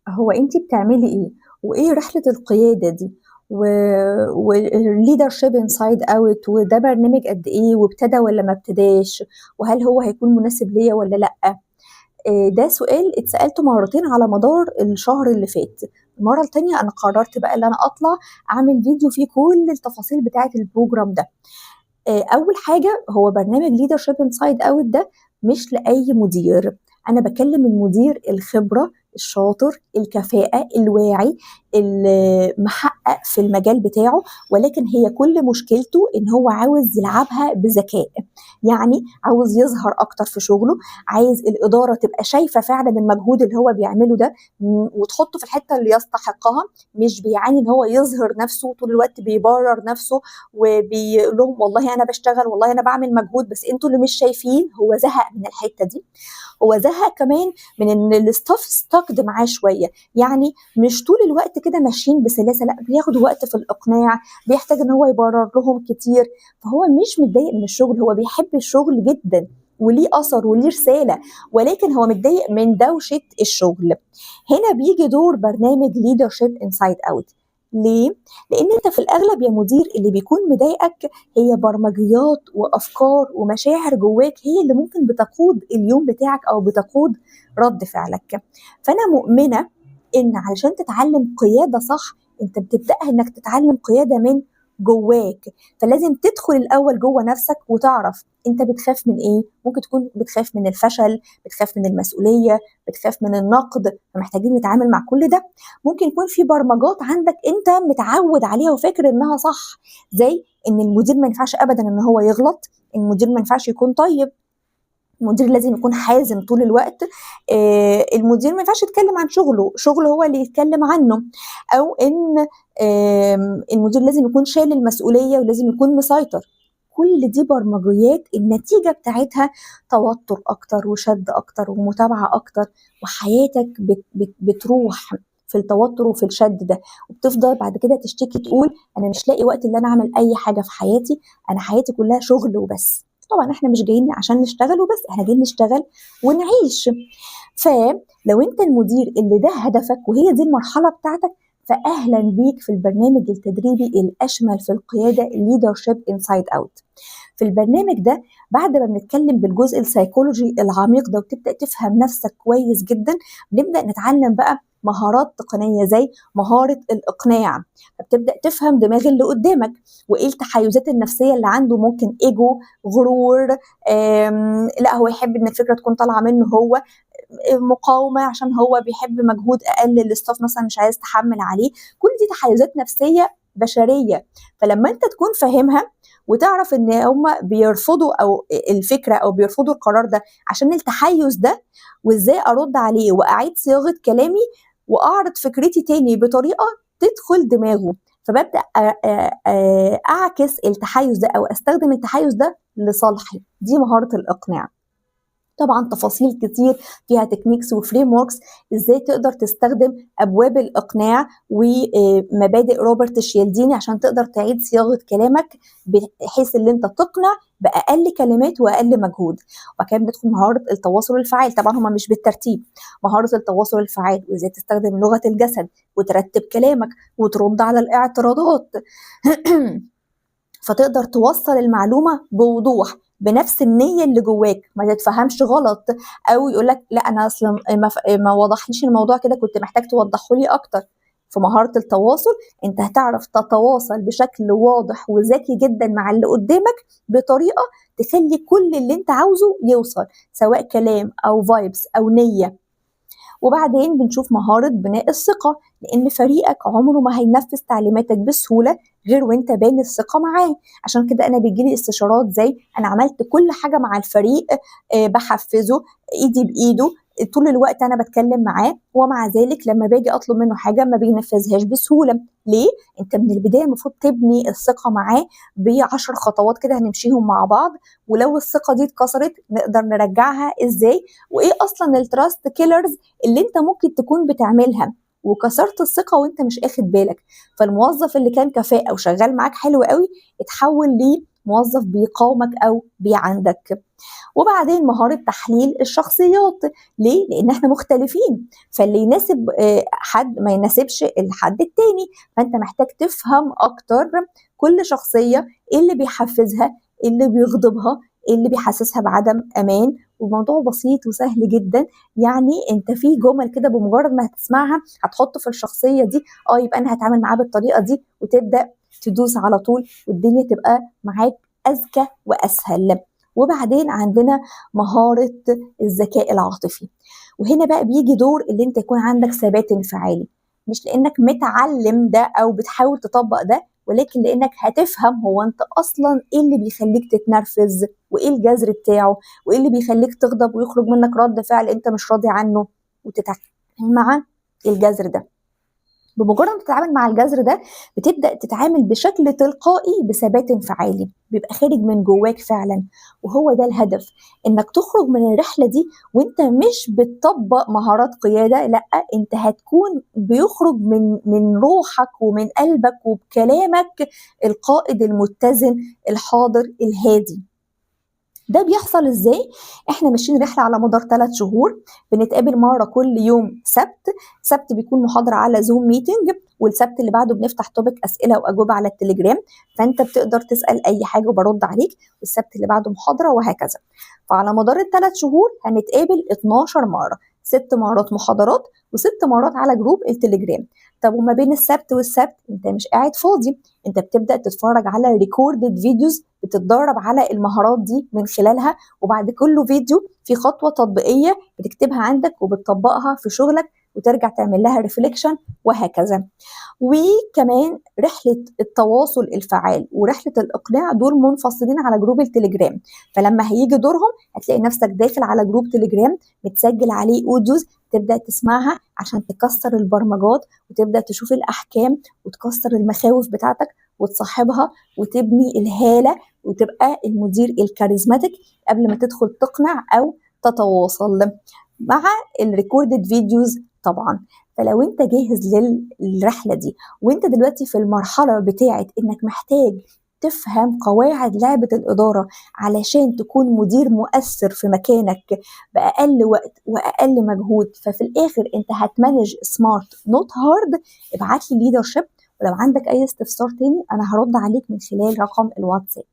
هو أنتِ بتعملي إيه؟ وإيه رحلة القيادة دي؟ و والleadership inside out وده برنامج قد إيه وابتدى والّا ما ابتداش؟ وهل هو هيكون مناسب ليّا والّا لأ؟ ده سؤال اتسألته مرّتين على مدار الشهر اللي فات. المرّة التانية أنا قررت بقى إن أنا أطلع أعمل فيديو فيه كل التفاصيل بتاعة الprogram ده. أول حاجة هو برنامج leadership inside out ده مش لأي مدير، أنا باكلم المدير الخبرة، الشاطر، الكفاءة، الواعي، محقق في المجال بتاعه، ولكن هي كل مشكلته إن هو عاوز يلعبها بذكاء، يعني عاوز يظهر أكتر في شغله، عايز الإدارة تبقى شايفة فعلًا المجهود اللي هو بيعمله ده وتحطه في الحتة اللي يستحقها، مش بيعاني إن هو يظهر نفسه طول الوقت بيبرر نفسه وبيقول لهم والله أنا باشتغل، والله أنا باعمل مجهود بس أنتم اللي مش شايفين. هو زهق من الحتة دي، هو زهق كمان من إن الstaff stucked معاه شوية، يعني مش طول الوقت كده ماشيين بسلاسة، لأ بياخدوا وقت في الإقناع، بيحتاج إن هو يبرر لهم كتير، فهو مش متضايق من الشغل، هو بيحب الشغل جدًا وليه أثر وليه رسالة، ولكن هو متضايق من دوشة الشغل. هنا بييجي دور برنامج leadership inside out. ليه؟ لأن أنت في الأغلب يا مدير اللي بيكون مضايقك هي برمجيات وأفكار ومشاعر جواك هي اللي ممكن بتقود اليوم بتاعك أو بتقود رد فعلك. فأنا مؤمنة إن علشان تتعلم قيادة صح أنت بتبدأها إنك تتعلم قيادة من جواك، فلازم تدخل الأول جوه نفسك وتعرف أنت بتخاف من إيه. ممكن تكون بتخاف من الفشل، بتخاف من المسؤولية، بتخاف من النقد، فمحتاجين نتعامل مع كل ده. ممكن يكون في برمجات عندك أنت متعود عليها وفاكر إنها صح، زي إن المدير ما ينفعش أبدا إن هو يغلط، المدير ما ينفعش يكون طيب، المدير لازم يكون حازم طول الوقت، المدير ما ينفعش يتكلم عن شغله هو اللي يتكلم عنه، أو إن المدير لازم يكون شايل المسؤولية ولازم يكون مسيطر. كل دي برمجيات النتيجة بتاعتها توتر أكتر وشد أكتر ومتابعة أكتر، وحياتك بتروح في التوتر وفي الشد ده، وبتفضل بعد كده تشتكي تقول أنا مش لاقي وقت إن أنا أعمل أي حاجة في حياتي، أنا حياتي كلها شغل وبس. طبعا احنا مش جايين عشان نشتغل وبس، احنا جايين نشتغل ونعيش. فلو انت المدير اللي ده هدفك وهي دي المرحلة بتاعتك، فأهلا بيك في البرنامج التدريبي الأشمل في القيادة leadership inside out. في البرنامج ده بعد ما بنتكلم بالجزء السيكولوجي العميق ده وتبدأ تفهم نفسك كويس جدا، بنبدأ نتعلم بقى مهارات تقنية زي مهارة الإقناع، فبتبدأ تفهم دماغ اللي قدامك وإيه التحيزات النفسية اللي عنده، ممكن إيجو، غرور، لا هو يحب إن الفكرة تكون طالعة منه هو، مقاومة عشان هو بيحب مجهود أقل الاستاف مثلا مش عايز تحمل عليه. كل دي تحيزات نفسية بشرية، فلما أنت تكون فاهمها وتعرف ان هم بيرفضوا او الفكره او بيرفضوا القرار ده عشان التحيز ده، وازاي ارد عليه واعيد صياغه كلامي واعرض فكرتي تاني بطريقه تدخل دماغه، فببدا اعكس التحيز ده او استخدم التحيز ده لصالحي. دي مهاره الاقناع. طبعا تفاصيل كتير فيها تكنيكس وفريم وركس ازاي تقدر تستخدم ابواب الاقناع ومبادئ روبرت شيالديني عشان تقدر تعيد صياغه كلامك بحيث ان انت تقنع باقل كلمات واقل مجهود. وبعد كده بندخل مهاره التواصل الفعال، طبعا هما مش بالترتيب. مهاره التواصل الفعال وازاي تستخدم لغه الجسد وترتب كلامك وترد على الاعتراضات فتقدر توصل المعلومه بوضوح بنفس النيه اللي جواك، ما تتفهمش غلط او يقول لك لا انا اصلا ما وضحليش الموضوع كده، كنت محتاج توضحه لي اكتر. في مهاره التواصل انت هتعرف تتواصل بشكل واضح وذكي جدا مع اللي قدامك بطريقه تخلي كل اللي انت عاوزه يوصل، سواء كلام او فايبس او نيه. وبعدين بنشوف مهارة بناء الثقة، لأن فريقك عمره ما هينفذ تعليماتك بسهولة غير وانت باني الثقة معاه. عشان كده أنا بيجيلي استشارات زي أنا عملت كل حاجة مع الفريق، بحفزه إيدي بإيده طول الوقت أنا بتكلم معاه، ومع ذلك لما باجي أطلب منه حاجة ما بينفذهاش بسهولة. ليه؟ أنت من البداية المفروض تبني الثقة معاه ب10 خطوات كده هنمشيهم مع بعض، ولو الثقة دي اتكسرت نقدر نرجعها إزاي، وإيه أصلا التراست كيلرز اللي انت ممكن تكون بتعملها وكسرت الثقة وانت مش اخد بالك. فالموظف اللي كان كفاءة وشغال معاك حلو قوي اتحول موظف بيقاومك أو بيعاندك. وبعدين مهارة تحليل الشخصيات، ليه؟ لأن احنا مختلفين، فاللي يناسب حد ما يناسبش الحد التاني، فانت محتاج تفهم أكتر كل شخصية، ايه اللي بيحفزها، ايه اللي بيغضبها، ايه اللي بيحسسها بعدم أمان. وموضوع بسيط وسهل جدا، يعني انت في جمل كده بمجرد ما هتسمعها هتحط في الشخصية دي يبقى انا هتعامل معاه بالطريقة دي، وتبدأ تدوس على طول والدنيا تبقى معاك أذكى وأسهل. وبعدين عندنا مهارة الذكاء العاطفي، وهنا بقى بيجي دور اللي انت يكون عندك ثبات انفعالي، مش لانك متعلم ده او بتحاول تطبق ده، ولكن لانك هتفهم هو انت اصلا ايه اللي بيخليك تتنرفز، وايه الجذر بتاعه، وايه اللي بيخليك تغضب ويخرج منك رد فعل انت مش راضي عنه، وتتعامل مع الجذر ده. بمجرد ما تتعامل مع الجذر ده بتبدأ تتعامل بشكل تلقائي بثبات انفعالي بيبقى خارج من جواك فعلا. وهو ده الهدف، انك تخرج من الرحلة دي وانت مش بتطبق مهارات قيادة، لا، انت هتكون بيخرج من روحك ومن قلبك وبكلامك القائد المتزن الحاضر الهادي. ده بيحصل ازاي؟ احنا ماشيين رحله على مدار 3 شهور، بنتقابل مره كل يوم سبت بيكون محاضره على زوم ميتنج، والسبت اللي بعده بنفتح توبك اسئله واجوبه على التليجرام، فانت بتقدر تسال اي حاجه وبرد عليك، والسبت اللي بعده محاضره وهكذا. فعلى مدار ال3 شهور هنتقابل 12 مره، 6 مرات محاضرات و6 مرات على جروب التليجرام. طب وما بين السبت والسبت انت مش قاعد فاضي، انت بتبدا تتفرج على ريكوردد فيديوز بتتدرب على المهارات دي من خلالها، وبعد كل فيديو في خطوة تطبيقية بتكتبها عندك وبتطبقها في شغلك وترجع تعمل لها ريفليكشن وهكذا. وكمان رحلة التواصل الفعال ورحلة الإقناع دول منفصلين على جروب التليجرام، فلما هيجي دورهم هتلاقي نفسك داخل على جروب تليجرام متسجل عليه أوديوز تبدأ تسمعها عشان تكسر البرمجات وتبدأ تشوف الأحكام وتكسر المخاوف بتاعتك وتصاحبها وتبني الهالة وتبقى المدير الكاريزماتيك قبل ما تدخل تقنع أو تتواصل مع الريكوردد فيديوز طبعا. فلو انت جاهز للرحلة دي وانت دلوقتي في المرحلة بتاعت انك محتاج تفهم قواعد لعبة الإدارة علشان تكون مدير مؤثر في مكانك بأقل وقت وأقل مجهود، ففي الآخر انت هتمانج سمارت نوت هارد، ابعت لي ليدرشيب. ولو عندك أي استفسار تاني أنا هرد عليك من خلال رقم الواتساب.